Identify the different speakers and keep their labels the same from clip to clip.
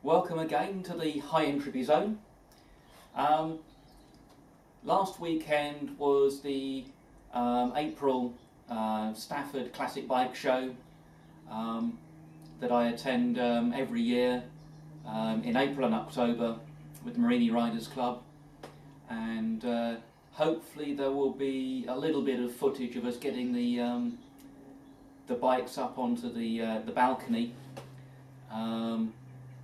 Speaker 1: Welcome again to the high entropy zone. Last weekend was the April Stafford Classic Bike Show that I attend every year in April and October with the Marini Riders Club, and hopefully there will be a little bit of footage of us getting the bikes up onto the balcony.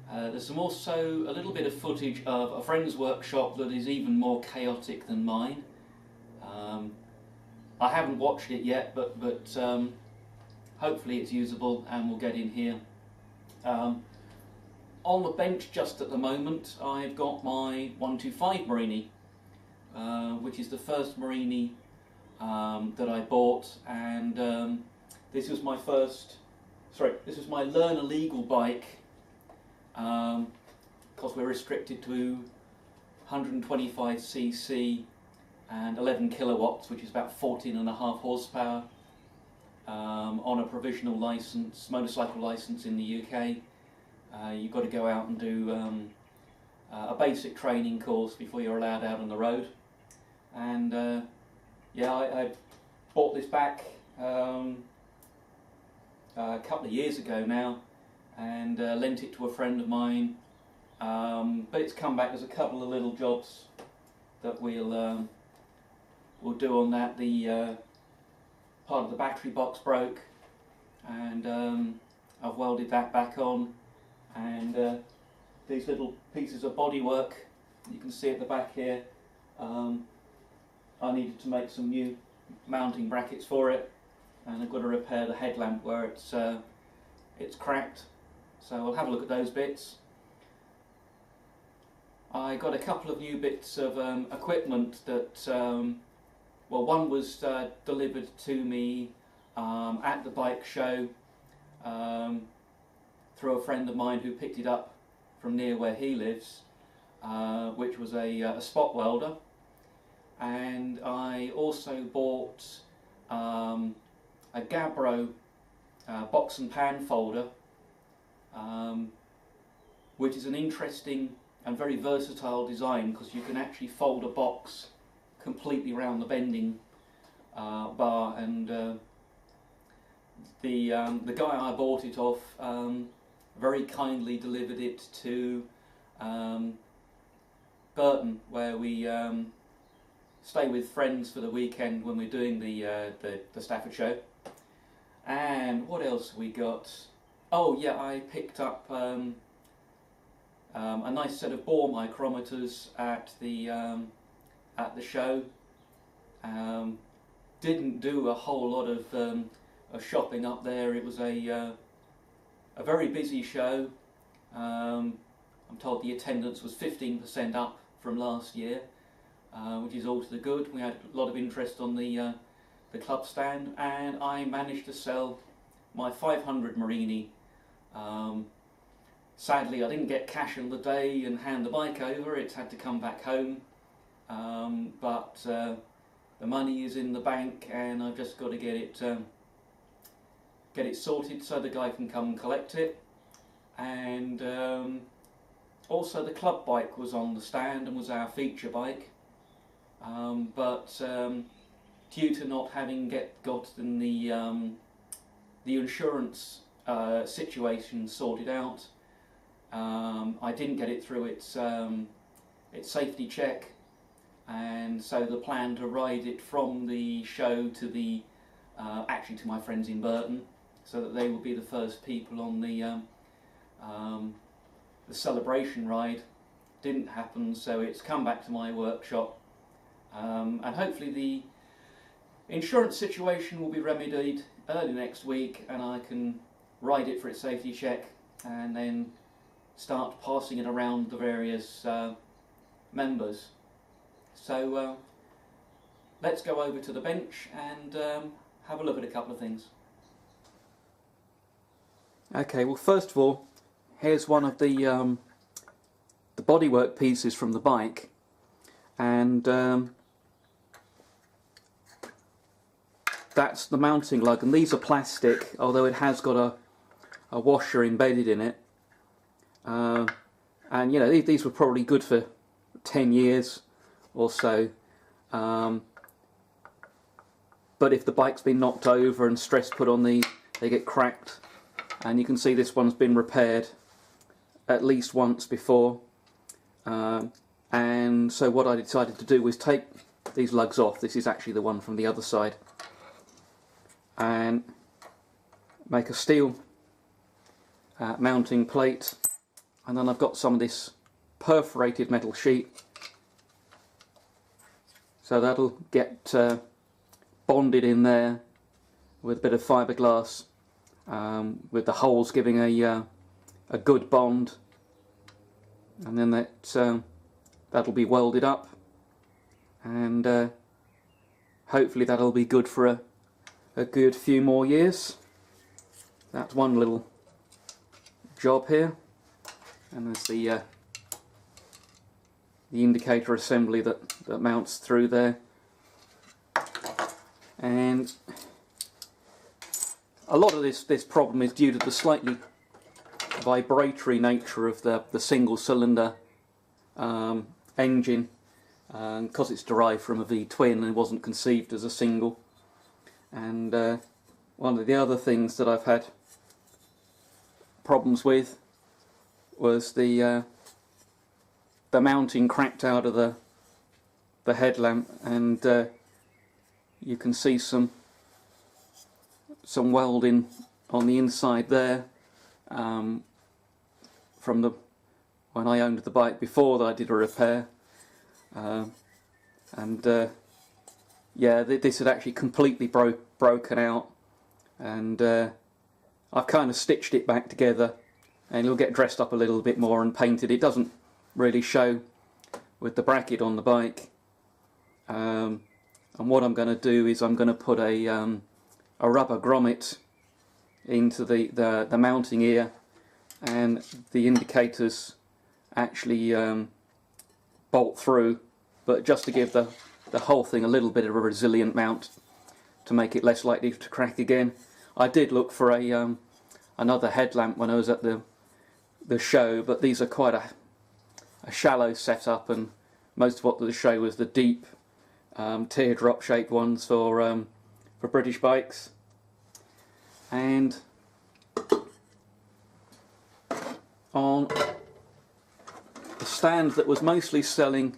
Speaker 1: There's also a little bit of footage of a friend's workshop that is even more chaotic than mine. I haven't watched it yet, but hopefully it's usable and we'll get in here. On the bench just at the moment I've got my 125 Marini, which is the first Marini that I bought, and this was my learner legal bike, because we're restricted to 125cc and 11 kilowatts, which is about 14.5 horsepower, on a provisional license, motorcycle license in the UK. You've got to go out and do a basic training course before you're allowed out on the road. And yeah, I bought this back a couple of years ago now, and lent it to a friend of mine, but it's come back as a couple of little jobs that we'll do on that. The part of the battery box broke, and I've welded that back on, and these little pieces of bodywork you can see at the back here, I needed to make some new mounting brackets for it, and I've got to repair the headlamp where it's cracked. So we'll have a look at those bits. I got a couple of new bits of equipment that, well, one was delivered to me at the bike show through a friend of mine who picked it up from near where he lives, which was a spot welder. And I also bought a Gabbro box and pan folder, which is an interesting and very versatile design, because you can actually fold a box completely around the bending bar, and the guy I bought it off very kindly delivered it to Burton, where we stay with friends for the weekend when we're doing the Stafford show. And what else we got? Oh yeah, I picked up a nice set of bore micrometers at the show. Didn't do a whole lot of shopping up there. It was a very busy show. I'm told the attendance was 15% up from last year, which is all to the good. We had a lot of interest on the club stand, and I managed to sell my 500 Marini. Sadly, I didn't get cash on the day and hand the bike over. It's had to come back home, but the money is in the bank, and I've just got to get it sorted so the guy can come and collect it. And also the club bike was on the stand and was our feature bike, but due to not having gotten the insurance situation sorted out, I didn't get it through its safety check, and so the plan to ride it from the show to actually to my friends in Burton, so that they will be the first people on the celebration ride, didn't happen. So it's come back to my workshop, and hopefully the insurance situation will be remedied early next week, and I can ride it for its safety check and then start passing it around the various members. So let's go over to the bench and have a look at a couple of things. Okay, well, first of all, here's one of the bodywork pieces from the bike, and that's the mounting lug, and these are plastic, although it has got a washer embedded in it. and you know, these were probably good for 10 years or so, but if the bike's been knocked over and stress put on these, they get cracked. And you can see this one's been repaired at least once before, and so what I decided to do was take these lugs off. This is actually the one from the other side, and make a steel mounting plate, and then I've got some of this perforated metal sheet, so that'll get bonded in there with a bit of fiberglass, with the holes giving a good bond, and then that'll be welded up, and hopefully that'll be good for a good few more years. That's one little job here, and there's the indicator assembly that mounts through there. And a lot of this problem is due to the slightly vibratory nature of the single cylinder engine, because it's derived from a V-twin and wasn't conceived as a single. And one of the other things that I've had problems with was the mounting cracked out of the headlamp, and you can see some welding on the inside there from when I owned the bike before that I did a repair, and yeah, this had actually completely broken out, and I've kind of stitched it back together, and it'll get dressed up a little bit more and painted. It doesn't really show with the bracket on the bike, and what I'm going to do is I'm going to put a rubber grommet into the mounting ear, and the indicators actually bolt through, but just to give the whole thing a little bit of a resilient mount to make it less likely to crack again. I did look for another headlamp when I was at the show, but these are quite a shallow setup, and most of what the show was the deep teardrop shaped ones for British bikes. And on the stand that was mostly selling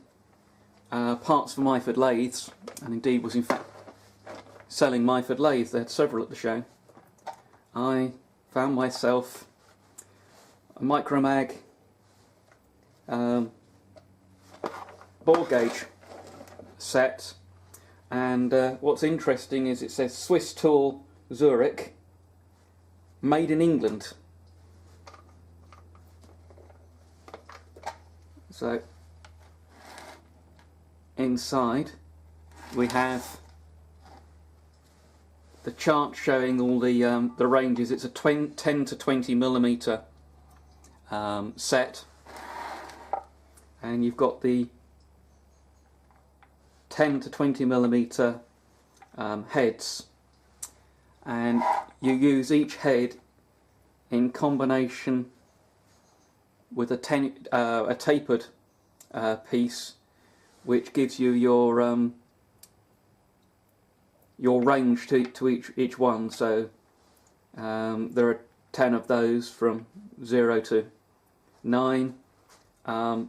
Speaker 1: parts for Myford lathes, and indeed was in fact selling Myford lathes, they had several at the show, I found myself a micromag bore gauge set, and what's interesting is it says Swiss tool Zurich, made in England. So inside we have the chart showing all the ranges. It's a 10 to 20 millimeter set, and you've got the 10 to 20 millimeter heads, and you use each head in combination with a tapered piece, which gives you your range to each one. So there are 10 of those from 0 to 9. So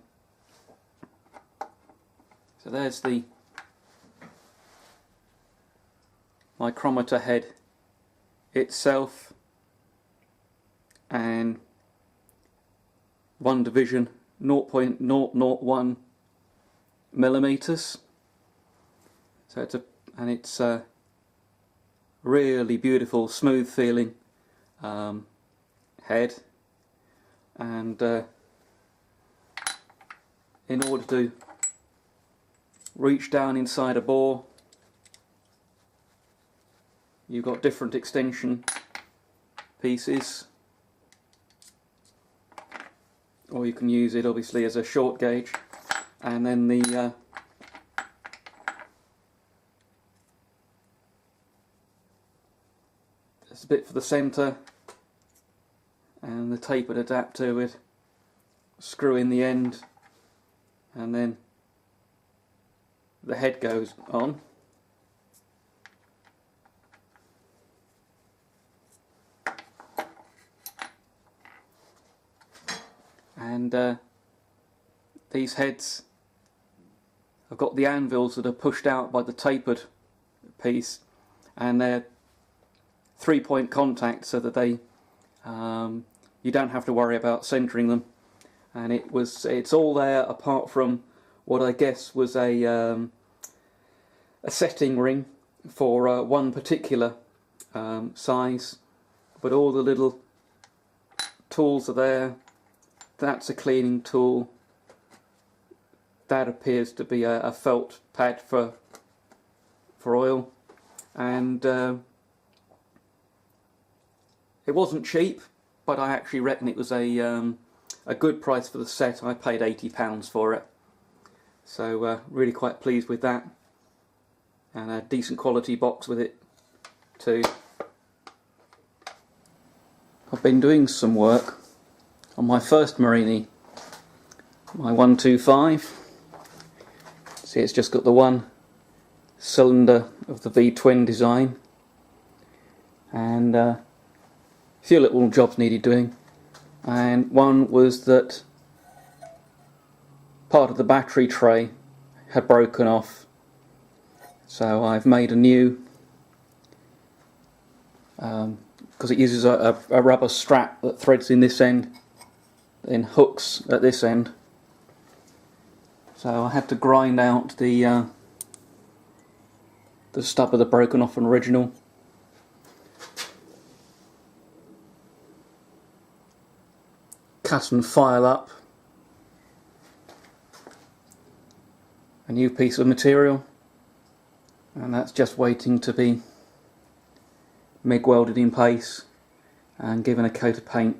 Speaker 1: there's the micrometer head itself, and one division 0.001 millimeters. So it's a really beautiful, smooth feeling head, and in order to reach down inside a bore, you've got different extension pieces, or you can use it obviously as a short gauge, and then there's a bit for the centre, and the tapered adapter with screw in the end, and then the head goes on. And these heads, I've got the anvils that are pushed out by the tapered piece, and they're 3-point contact, so that they you don't have to worry about centering them. And it's all there apart from what I guess was a setting ring for one particular size, but all the little tools are there. That's a cleaning tool. That appears to be a felt pad for oil, and it wasn't cheap, but I actually reckon it was a good price for the set. I paid £80 for it, so really quite pleased with that, and a decent quality box with it too. I've been doing some work on my first Marini, my 125. See, it's just got the one cylinder of the V-twin design, and a few little jobs needed doing. And one was that part of the battery tray had broken off, so I've made a new, because it uses a rubber strap that threads in this end, then hooks at this end. So I had to grind out the stub of the broken off original. Cut and file up a new piece of material, and that's just waiting to be MIG welded in place and given a coat of paint.